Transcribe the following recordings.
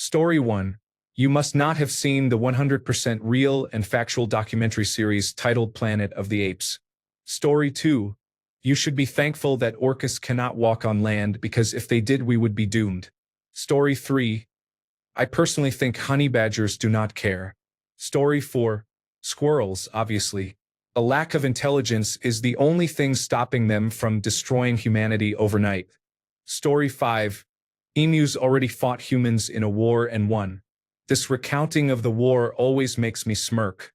Story 1. You must not have seen the 100% real and factual documentary series titled Planet of the Apes. Story 2. You should be thankful that orcas cannot walk on land because if they did we would be doomed. Story 3. I personally think honey badgers do not care. Story 4. Squirrels, obviously. A lack of intelligence is the only thing stopping them from destroying humanity overnight. Story 5. Emus already fought humans in a war and won. This recounting of the war always makes me smirk.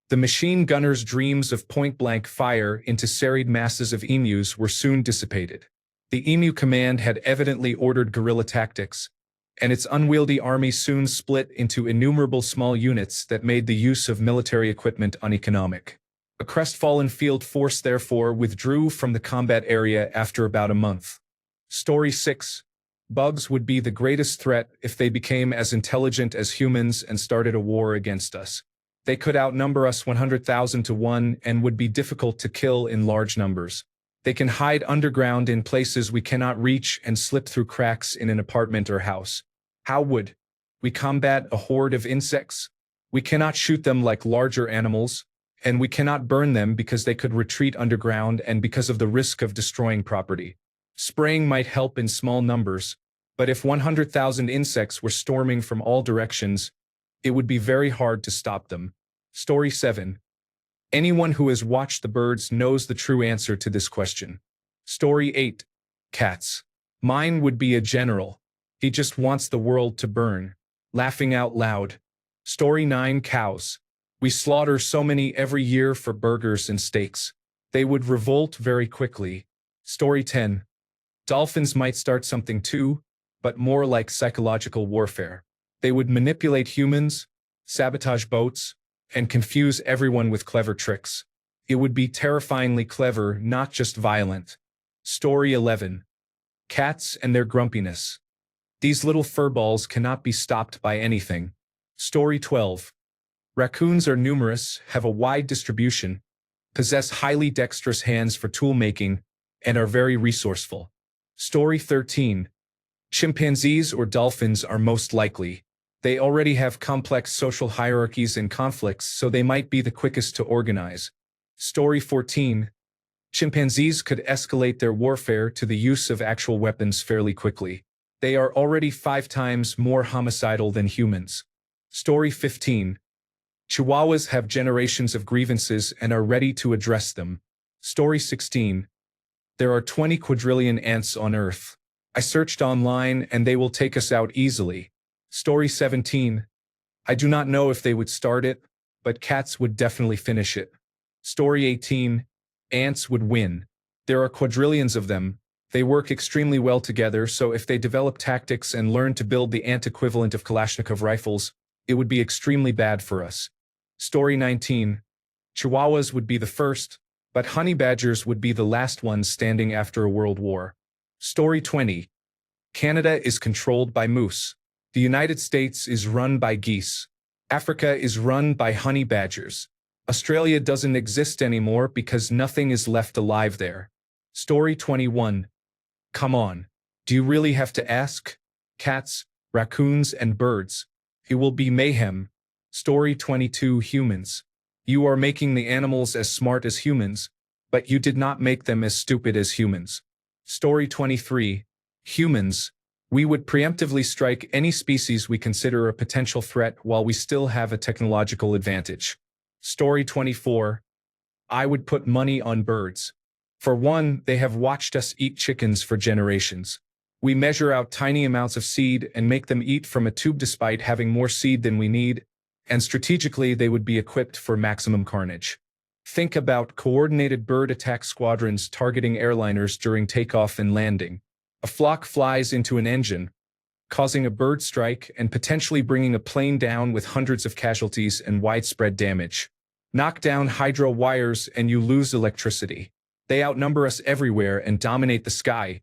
The machine gunner's dreams of point-blank fire into serried masses of emus were soon dissipated. The emu command had evidently ordered guerrilla tactics, and its unwieldy army soon split into innumerable small units that made the use of military equipment uneconomic. A crestfallen field force therefore withdrew from the combat area after about a month. Story 6. Bugs would be the greatest threat if they became as intelligent as humans and started a war against us. They could outnumber us 100,000 to 1 and would be difficult to kill in large numbers. They can hide underground in places we cannot reach and slip through cracks in an apartment or house. How would we combat a horde of insects? We cannot shoot them like larger animals, and we cannot burn them because they could retreat underground and because of the risk of destroying property. Spraying might help in small numbers, but if 100,000 insects were storming from all directions, it would be very hard to stop them. Story 7. Anyone who has watched the birds knows the true answer to this question. Story 8. Cats. Mine would be a general. He just wants the world to burn. Laughing out loud. Story 9. Cows. We slaughter so many every year for burgers and steaks. They would revolt very quickly. Story 10. Dolphins might start something too, but more like psychological warfare. They would manipulate humans, sabotage boats, and confuse everyone with clever tricks. It would be terrifyingly clever, not just violent. Story 11. Cats and their grumpiness. These little furballs cannot be stopped by anything. Story 12. Raccoons are numerous, have a wide distribution, possess highly dexterous hands for tool making, and are very resourceful. Story 13. Chimpanzees or dolphins are most likely. They already have complex social hierarchies and conflicts, so they might be the quickest to organize. Story 14. Chimpanzees could escalate their warfare to the use of actual weapons fairly quickly. They are already 5 times more homicidal than humans. Story 15. Chihuahuas have generations of grievances and are ready to address them. Story 16. There are 20 quadrillion ants on Earth. I searched online and they will take us out easily. Story 17. I do not know if they would start it, but cats would definitely finish it. Story 18. Ants would win. There are quadrillions of them. They work extremely well together, so if they develop tactics and learn to build the ant equivalent of Kalashnikov rifles, it would be extremely bad for us. Story 19. Chihuahuas would be the first, but honey badgers would be the last ones standing after a world war. Story 20. Canada is controlled by moose. The United States is run by geese. Africa is run by honey badgers. Australia doesn't exist anymore because nothing is left alive there. Story 21. Come on. Do you really have to ask? Cats, raccoons, and birds. It will be mayhem. Story 22. Humans. You are making the animals as smart as humans, but you did not make them as stupid as humans. Story 23. Humans. We would preemptively strike any species we consider a potential threat while we still have a technological advantage. Story 24. I would put money on birds. For one, they have watched us eat chickens for generations. We measure out tiny amounts of seed and make them eat from a tube despite having more seed than we need, and strategically they would be equipped for maximum carnage. Think about coordinated bird attack squadrons targeting airliners during takeoff and landing. A flock flies into an engine, causing a bird strike and potentially bringing a plane down with hundreds of casualties and widespread damage. Knock down hydro wires and you lose electricity. They outnumber us everywhere and dominate the sky.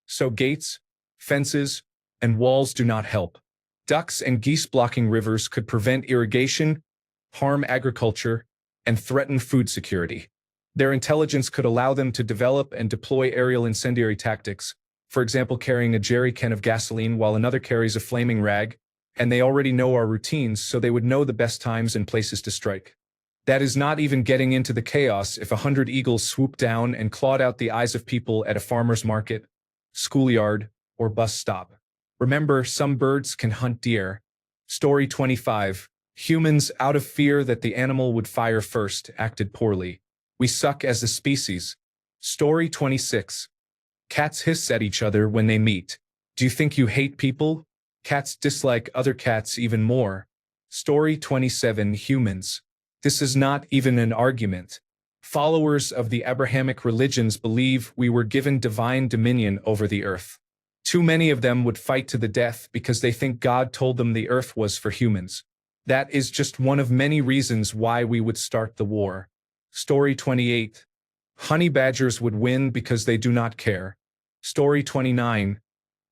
So gates, fences, and walls do not help. Ducks and geese blocking rivers could prevent irrigation, harm agriculture, and threaten food security. Their intelligence could allow them to develop and deploy aerial incendiary tactics, for example carrying a jerry can of gasoline while another carries a flaming rag, and they already know our routines, so they would know the best times and places to strike. That is not even getting into the chaos if 100 eagles swooped down and clawed out the eyes of people at a farmer's market, schoolyard, or bus stop. Remember, some birds can hunt deer. Story 25. Humans, out of fear that the animal would fire first, acted poorly. We suck as a species. Story 26. Cats hiss at each other when they meet. Do you think you hate people? Cats dislike other cats even more. Story 27. Humans. This is not even an argument. Followers of the Abrahamic religions believe we were given divine dominion over the earth. Too many of them would fight to the death because they think God told them the earth was for humans. That is just one of many reasons why we would start the war. Story 28. Honey badgers would win because they do not care. Story 29.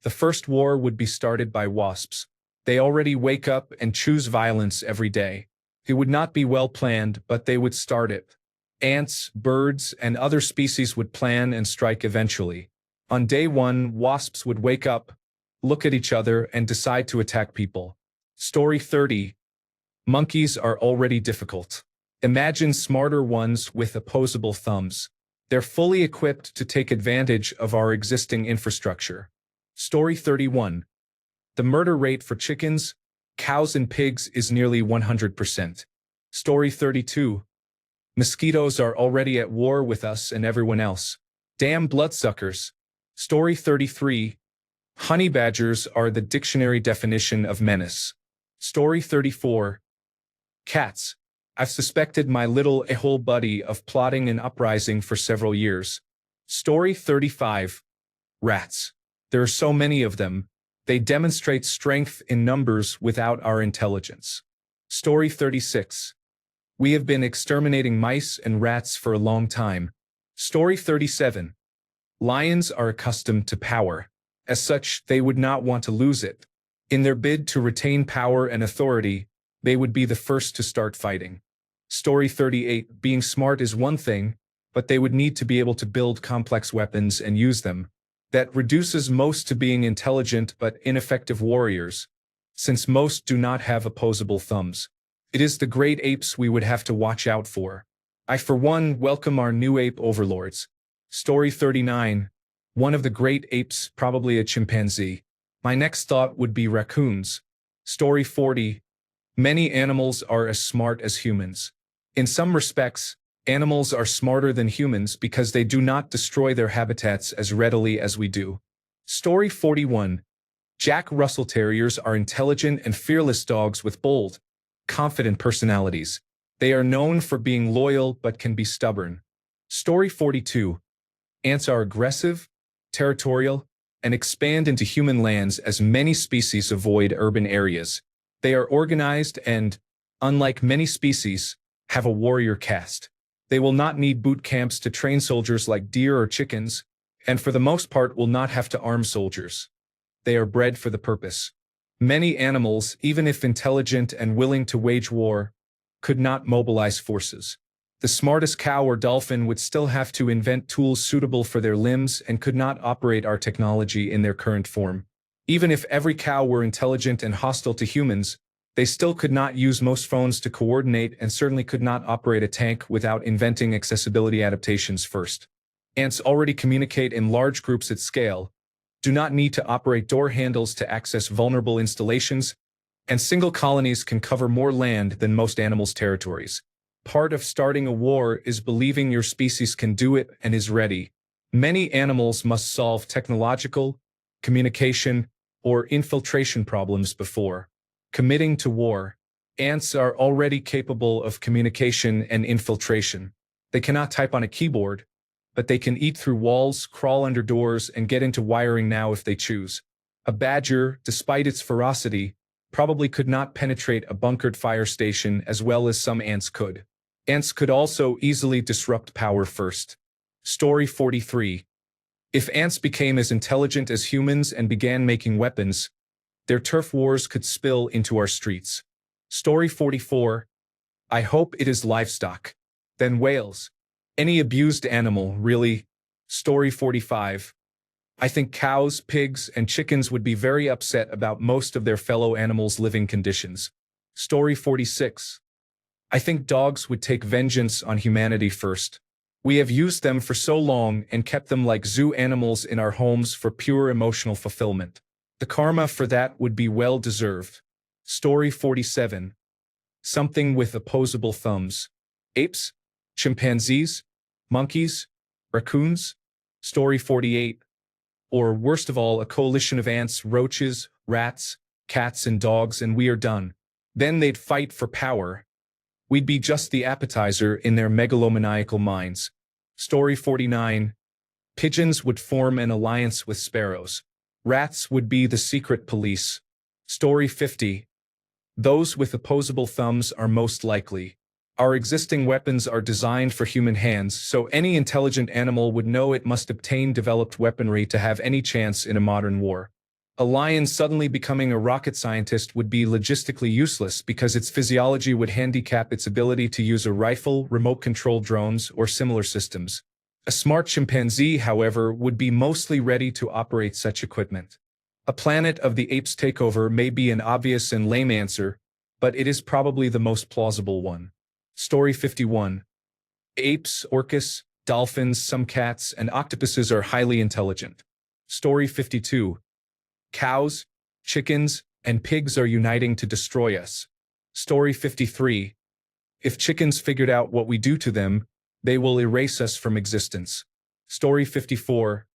The first war would be started by wasps. They already wake up and choose violence every day. It would not be well planned, but they would start it. Ants, birds, and other species would plan and strike eventually. On day one, wasps would wake up, look at each other, and decide to attack people. Story 30. Monkeys are already difficult. Imagine smarter ones with opposable thumbs. They're fully equipped to take advantage of our existing infrastructure. Story 31. The murder rate for chickens, cows, and pigs is nearly 100%. Story 32. Mosquitoes are already at war with us and everyone else. Damn bloodsuckers. Story 33. Honey badgers are the dictionary definition of menace. Story 34. Cats. I've suspected my little a-hole buddy of plotting an uprising for several years. Story 35. Rats. There are so many of them. They demonstrate strength in numbers without our intelligence. Story 36. We have been exterminating mice and rats for a long time. Story 37. Lions are accustomed to power. As such, they would not want to lose it. In their bid to retain power and authority, they would be the first to start fighting. Story 38. Being smart is one thing, but they would need to be able to build complex weapons and use them. That reduces most to being intelligent but ineffective warriors, since most do not have opposable thumbs. It is the great apes we would have to watch out for. I, for one, welcome our new ape overlords. Story 39. One of the great apes, probably a chimpanzee. My next thought would be raccoons. Story 40. Many animals are as smart as humans. In some respects, animals are smarter than humans because they do not destroy their habitats as readily as we do. Story 41. Jack Russell Terriers are intelligent and fearless dogs with bold, confident personalities. They are known for being loyal but can be stubborn. Story 42. Ants are aggressive, territorial, and expand into human lands as many species avoid urban areas. They are organized and, unlike many species, have a warrior caste. They will not need boot camps to train soldiers like deer or chickens, and for the most part will not have to arm soldiers. They are bred for the purpose. Many animals, even if intelligent and willing to wage war, could not mobilize forces. The smartest cow or dolphin would still have to invent tools suitable for their limbs and could not operate our technology in their current form. Even if every cow were intelligent and hostile to humans, they still could not use most phones to coordinate and certainly could not operate a tank without inventing accessibility adaptations first. Ants already communicate in large groups at scale, do not need to operate door handles to access vulnerable installations, and single colonies can cover more land than most animals' territories. Part of starting a war is believing your species can do it and is ready. Many animals must solve technological, communication, or infiltration problems before committing to war. Ants are already capable of communication and infiltration. They cannot type on a keyboard, but they can eat through walls, crawl under doors, and get into wiring now if they choose. A badger, despite its ferocity, probably could not penetrate a bunkered fire station as well as some ants could. Ants could also easily disrupt power first. Story 43. If ants became as intelligent as humans and began making weapons, their turf wars could spill into our streets. Story 44. I hope it is livestock. Then whales. Any abused animal, really. Story 45. I think cows, pigs, and chickens would be very upset about most of their fellow animals' living conditions. Story 46. I think dogs would take vengeance on humanity first. We have used them for so long and kept them like zoo animals in our homes for pure emotional fulfillment. The karma for that would be well deserved. Story 47. Something with opposable thumbs. Apes? Chimpanzees? Monkeys? Raccoons? Story 48. Or worst of all, a coalition of ants, roaches, rats, cats, and dogs, and we are done. Then they'd fight for power. We'd be just the appetizer in their megalomaniacal minds. Story 49. Pigeons would form an alliance with sparrows. Rats would be the secret police. Story 50. Those with opposable thumbs are most likely. Our existing weapons are designed for human hands, so any intelligent animal would know it must obtain developed weaponry to have any chance in a modern war. A lion suddenly becoming a rocket scientist would be logistically useless because its physiology would handicap its ability to use a rifle, remote-controlled drones, or similar systems. A smart chimpanzee, however, would be mostly ready to operate such equipment. A Planet of the Apes takeover may be an obvious and lame answer, but it is probably the most plausible one. Story 51. Apes, orcas, dolphins, some cats, and octopuses are highly intelligent. Story 52. Cows, chickens, and pigs are uniting to destroy us. Story 53. If chickens figured out what we do to them, they will erase us from existence. Story 54.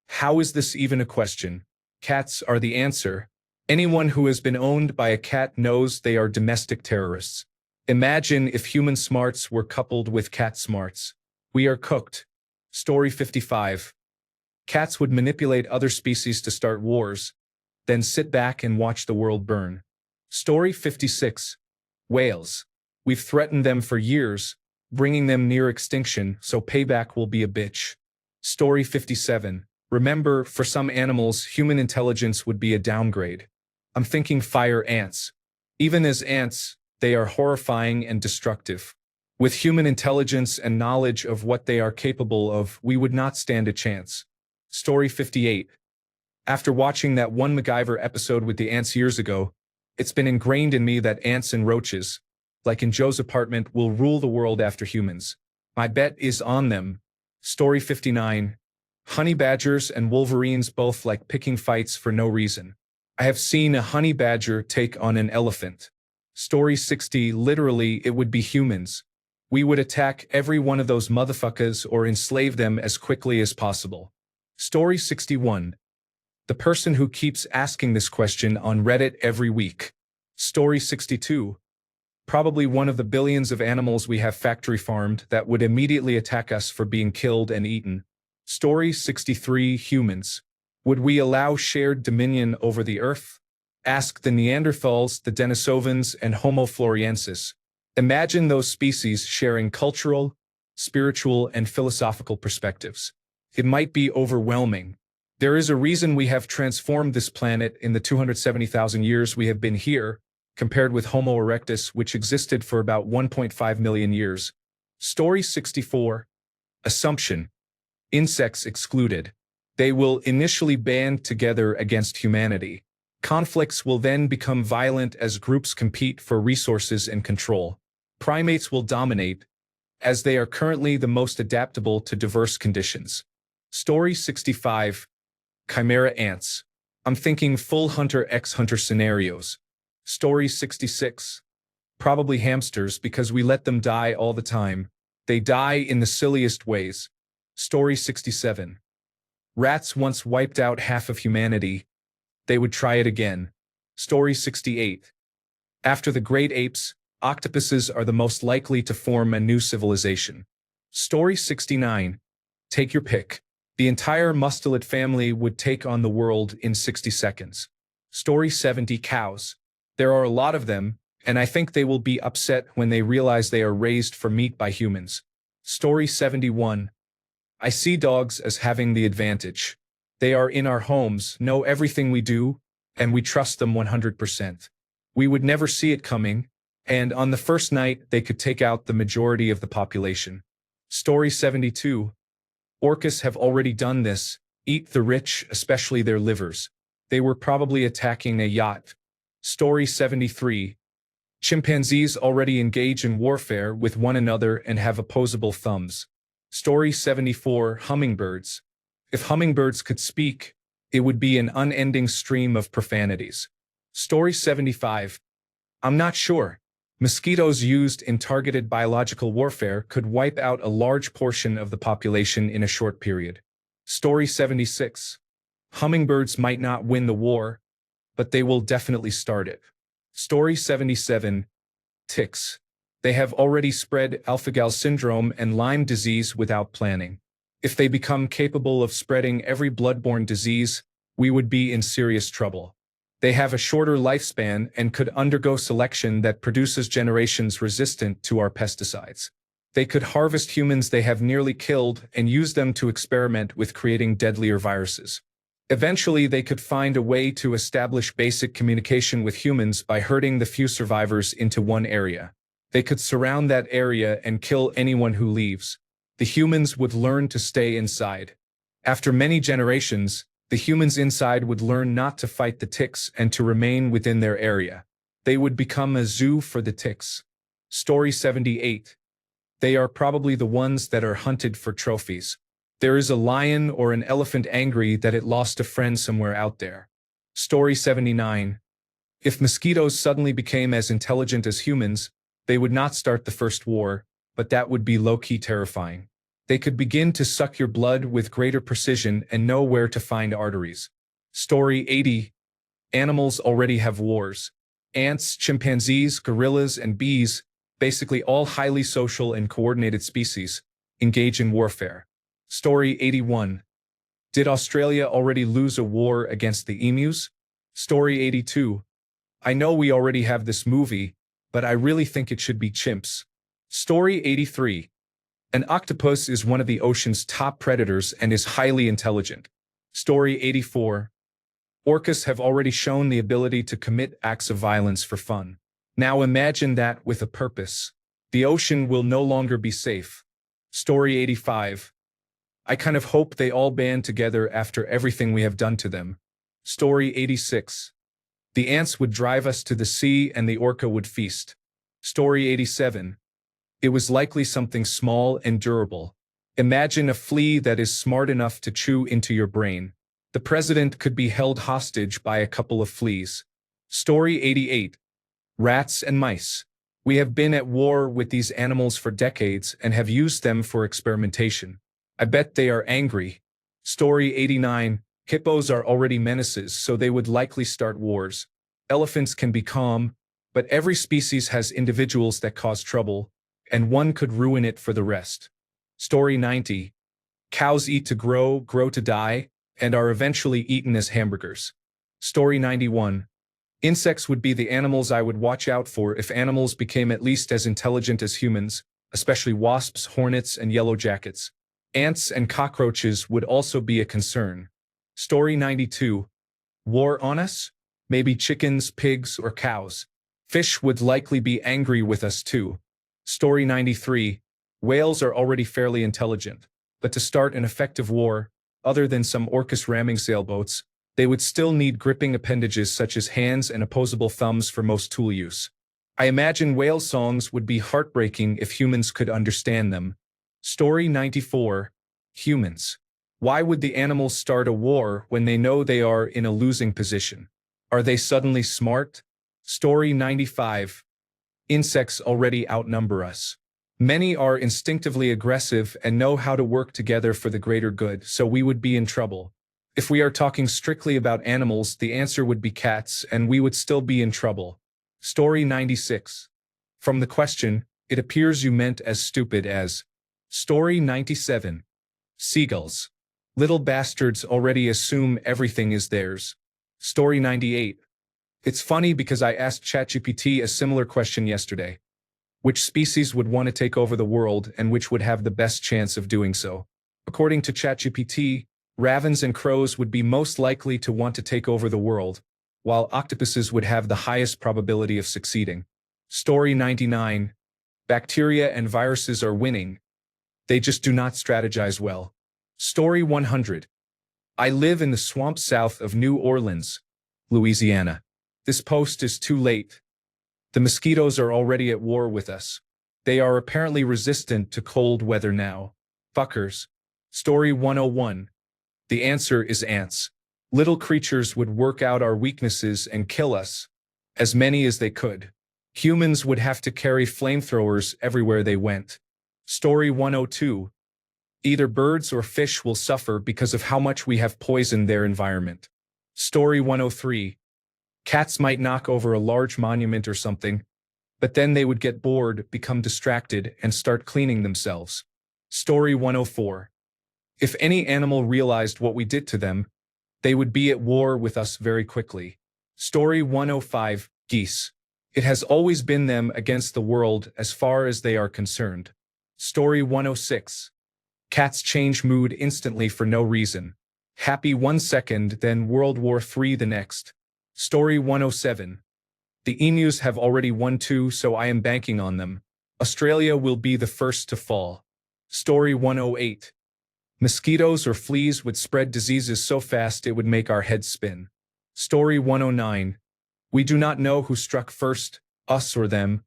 How is this even a question? Cats are the answer. Anyone who has been owned by a cat knows they are domestic terrorists. Imagine if human smarts were coupled with cat smarts. We are cooked. Story 55. Cats would manipulate other species to start wars, then sit back and watch the world burn. Story 56. Whales. We've threatened them for years, bringing them near extinction, so payback will be a bitch. Story 57. Remember, for some animals, human intelligence would be a downgrade. I'm thinking fire ants. Even as ants, they are horrifying and destructive. With human intelligence and knowledge of what they are capable of, we would not stand a chance. Story 58. After watching that one MacGyver episode with the ants years ago, it's been ingrained in me that ants and roaches, like in Joe's apartment, will rule the world after humans. My bet is on them. Story 59. Honey badgers and wolverines both like picking fights for no reason. I have seen a honey badger take on an elephant. Story 60. Literally, it would be humans. We would attack every one of those motherfuckers or enslave them as quickly as possible. Story 61. The person who keeps asking this question on Reddit every week. Story 62. Probably one of the billions of animals we have factory farmed that would immediately attack us for being killed and eaten. Story 63. Humans. Would we allow shared dominion over the earth? Ask the Neanderthals, the Denisovans, and Homo floresiensis. Imagine those species sharing cultural, spiritual, and philosophical perspectives. It might be overwhelming. There is a reason we have transformed this planet in the 270,000 years we have been here, compared with Homo erectus, which existed for about 1.5 million years. Story 64. Assumption. Insects excluded. They will initially band together against humanity. Conflicts will then become violent as groups compete for resources and control. Primates will dominate, as they are currently the most adaptable to diverse conditions. Story 65. Chimera ants. I'm thinking full hunter x hunter scenarios. Story 66. Probably hamsters because we let them die all the time. They die in the silliest ways. Story 67. Rats once wiped out half of humanity. They would try it again. Story 68. After the great apes, octopuses are the most likely to form a new civilization. Story 69. Take your pick. The entire mustelid family would take on the world in 60 seconds. Story 70. Cows. There are a lot of them, and I think they will be upset when they realize they are raised for meat by humans. Story 71. I see dogs as having the advantage. They are in our homes, know everything we do, and we trust them 100%. We would never see it coming, and on the first night they could take out the majority of the population. Story 72. Orcas have already done this, Eat the rich, especially their livers. They were probably attacking a yacht. Story 73. Chimpanzees already engage in warfare with one another and have opposable thumbs. Story 74. Hummingbirds. If hummingbirds could speak, it would be an unending stream of profanities. Story 75. I'm not sure. Mosquitoes used in targeted biological warfare could wipe out a large portion of the population in a short period. Story 76. Hummingbirds might not win the war, but they will definitely start it. Story 77. Ticks. They have already spread alpha-gal syndrome and Lyme disease without planning. If they become capable of spreading every blood-borne disease, we would be in serious trouble. They have a shorter lifespan and could undergo selection that produces generations resistant to our pesticides. They could harvest humans they have nearly killed and use them to experiment with creating deadlier viruses. Eventually, they could find a way to establish basic communication with humans by herding the few survivors into one area. They could surround that area and kill anyone who leaves. The humans would learn to stay inside. After many generations, the humans inside would learn not to fight the ticks and to remain within their area. They would become a zoo for the ticks. Story 78. They are probably the ones that are hunted for trophies. There is a lion or an elephant angry that it lost a friend somewhere out there. Story 79. If mosquitoes suddenly became as intelligent as humans, they would not start the first war, but that would be low-key terrifying. They could begin to suck your blood with greater precision and know where to find arteries. Story 80. Animals already have wars. Ants, chimpanzees, gorillas, and bees, basically all highly social and coordinated species, engage in warfare. Story 81. Did Australia already lose a war against the emus? Story 82. I know we already have this movie, but I really think it should be chimps. Story 83. An octopus is one of the ocean's top predators and is highly intelligent. Story 84. Orcas have already shown the ability to commit acts of violence for fun. Now imagine that with a purpose. The ocean will no longer be safe. Story 85. I kind of hope they all band together after everything we have done to them. Story 86. The ants would drive us to the sea and the orca would feast. Story 87. It was likely something small and durable. Imagine a flea that is smart enough to chew into your brain. The president could be held hostage by a couple of fleas. Story 88. Rats and mice. We have been at war with these animals for decades and have used them for experimentation. I bet they are angry. Story 89. Hippos are already menaces, so they would likely start wars. Elephants can be calm, but every species has individuals that cause trouble, and one could ruin it for the rest. Story 90. Cows eat to grow, grow to die, and are eventually eaten as hamburgers. Story 91. Insects would be the animals I would watch out for if animals became at least as intelligent as humans, especially wasps, hornets, and yellow jackets. Ants and cockroaches would also be a concern. Story 92. War on us? Maybe chickens, pigs, or cows. Fish would likely be angry with us too. Story 93. Whales are already fairly intelligent, but to start an effective war, other than some orcas ramming sailboats, they would still need gripping appendages such as hands and opposable thumbs for most tool use. I imagine whale songs would be heartbreaking if humans could understand them. Story 94. Humans. Why would the animals start a war when they know they are in a losing position? Are they suddenly smart? Story 95. Insects already outnumber us. Many are instinctively aggressive and know how to work together for the greater good, so we would be in trouble. If we are talking strictly about animals, the answer would be cats, and we would still be in trouble. Story 96. From the question, it appears you meant as stupid as. Story 97. Seagulls. Little bastards already assume everything is theirs. Story 98. It's funny because I asked ChatGPT a similar question yesterday. Which species would want to take over the world and which would have the best chance of doing so? According to ChatGPT, ravens and crows would be most likely to want to take over the world, while octopuses would have the highest probability of succeeding. Story 99. Bacteria and viruses are winning. They just do not strategize well. Story 100. I live in the swamp south of New Orleans, Louisiana. This post is too late. The mosquitoes are already at war with us. They are apparently resistant to cold weather now. Fuckers. Story 101. The answer is ants. Little creatures would work out our weaknesses and kill us. As many as they could. Humans would have to carry flamethrowers everywhere they went. Story 102. Either birds or fish will suffer because of how much we have poisoned their environment. Story 103. Cats might knock over a large monument or something, but then they would get bored, become distracted, and start cleaning themselves. Story 104. If any animal realized what we did to them, they would be at war with us very quickly. Story 105. Geese. It has always been them against the world as far as they are concerned. Story 106. Cats change mood instantly for no reason. Happy 1 second, then World War III the next. Story 107. The emus have already won too, so I am banking on them. Australia will be the first to fall. Story 108. Mosquitoes or fleas would spread diseases so fast it would make our heads spin. Story 109. We do not know who struck first, us or them,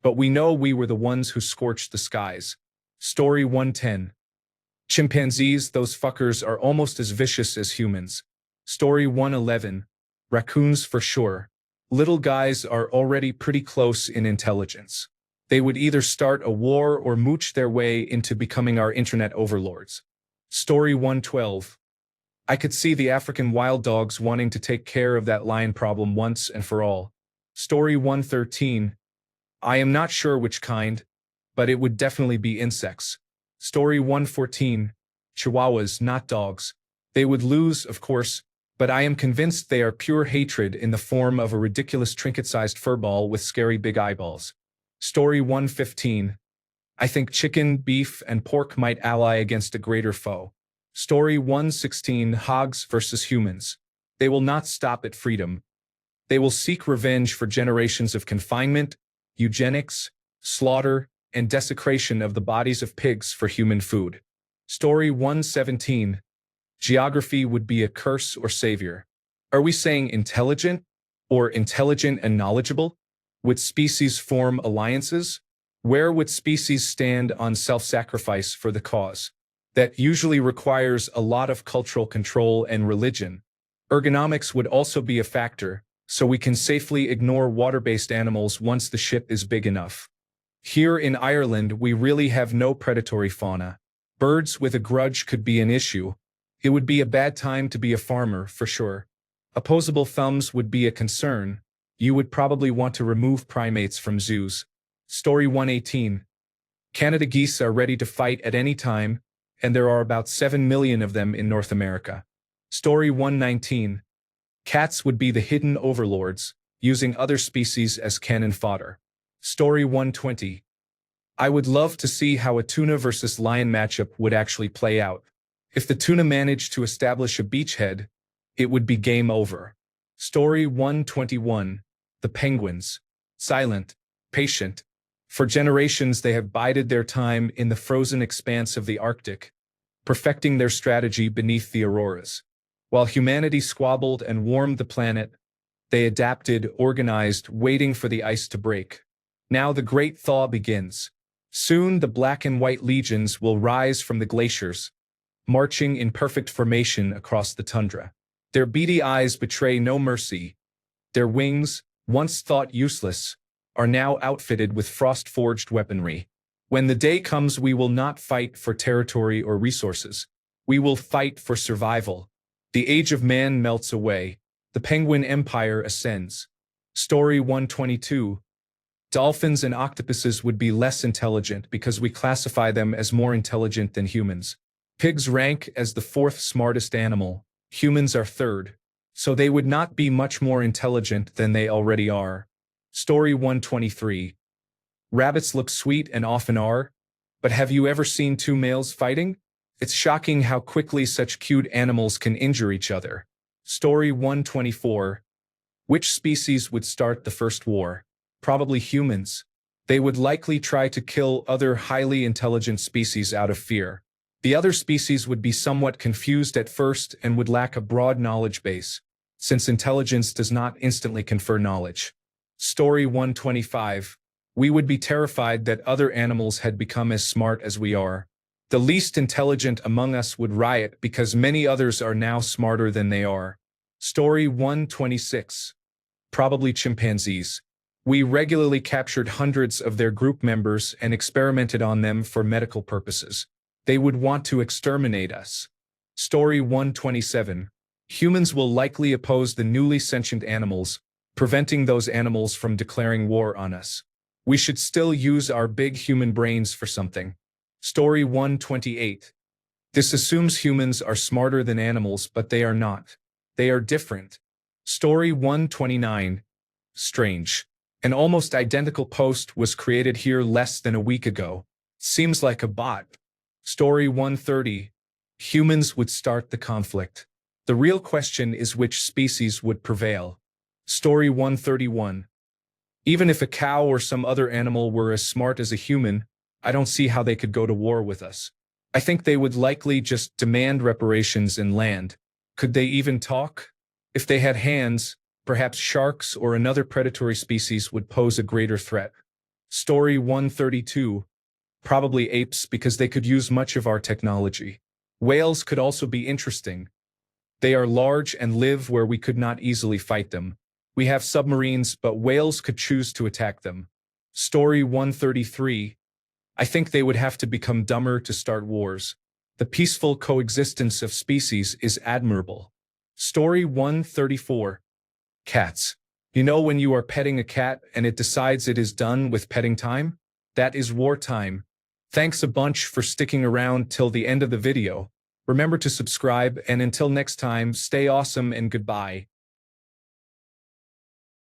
but we know we were the ones who scorched the skies. Story 110. Chimpanzees, those fuckers, are almost as vicious as humans. Story 111. Raccoons for sure. Little guys are already pretty close in intelligence. They would either start a war or mooch their way into becoming our internet overlords. Story 112. I could see the African wild dogs wanting to take care of that lion problem once and for all. Story 113. I am not sure which kind, but it would definitely be insects. Story 114. Chihuahuas, not dogs. They would lose, of course, but I am convinced they are pure hatred in the form of a ridiculous trinket-sized furball with scary big eyeballs. Story 115. I think chicken, beef, and pork might ally against a greater foe. Story 116. Hogs versus humans. They will not stop at freedom. They will seek revenge for generations of confinement, eugenics, slaughter, and desecration of the bodies of pigs for human food. Story 117. Geography would be a curse or savior. Are we saying intelligent, or intelligent and knowledgeable? Would species form alliances? Where would species stand on self-sacrifice for the cause? That usually requires a lot of cultural control and religion. Ergonomics would also be a factor, so we can safely ignore water-based animals once the ship is big enough. Here in Ireland, we really have no predatory fauna. Birds with a grudge could be an issue. It would be a bad time to be a farmer, for sure. Opposable thumbs would be a concern. You would probably want to remove primates from zoos. Story 118. Canada geese are ready to fight at any time, and there are about 7 million of them in North America. Story 119. Cats would be the hidden overlords, using other species as cannon fodder. Story 120. I would love to see how a tuna versus lion matchup would actually play out. If the tuna managed to establish a beachhead, it would be game over. Story 121. The penguins. Silent, patient. For generations they have bided their time in the frozen expanse of the Arctic, perfecting their strategy beneath the auroras. While humanity squabbled and warmed the planet, they adapted, organized, waiting for the ice to break. Now the great thaw begins. Soon the black and white legions will rise from the glaciers, marching in perfect formation across the tundra. Their beady eyes betray no mercy. Their wings, once thought useless, are now outfitted with frost-forged weaponry. When the day comes, we will not fight for territory or resources. We will fight for survival. The age of man melts away. The penguin empire ascends. Story 122. Dolphins and octopuses would be less intelligent because we classify them as more intelligent than humans. Pigs rank as the fourth smartest animal. Humans are third. So they would not be much more intelligent than they already are. Story 123. Rabbits look sweet and often are, but have you ever seen two males fighting? It's shocking how quickly such cute animals can injure each other. Story 124. Which species would start the first war? Probably humans. They would likely try to kill other highly intelligent species out of fear. The other species would be somewhat confused at first and would lack a broad knowledge base, since intelligence does not instantly confer knowledge. Story 125. We would be terrified that other animals had become as smart as we are. The least intelligent among us would riot because many others are now smarter than they are. Story 126. Probably chimpanzees. We regularly captured hundreds of their group members and experimented on them for medical purposes. They would want to exterminate us. Story 127. Humans will likely oppose the newly sentient animals, preventing those animals from declaring war on us. We should still use our big human brains for something. Story 128. This assumes humans are smarter than animals, but they are not. They are different. Story 129. Strange. An almost identical post was created here less than a week ago. Seems like a bot. Story 130. Humans would start the conflict. The real question is which species would prevail. Story 131. Even if a cow or some other animal were as smart as a human, I don't see how they could go to war with us. I think they would likely just demand reparations and land. Could they even talk? If they had hands, perhaps sharks or another predatory species would pose a greater threat. Story 132. Probably apes because they could use much of our technology. Whales could also be interesting. They are large and live where we could not easily fight them. We have submarines, but whales could choose to attack them. Story 133. I think they would have to become dumber to start wars. The peaceful coexistence of species is admirable. Story 134. Cats. You know when you are petting a cat and it decides it is done with petting time? That is wartime. Thanks a bunch for sticking around till the end of the video. Remember to subscribe, and until next time, stay awesome and goodbye.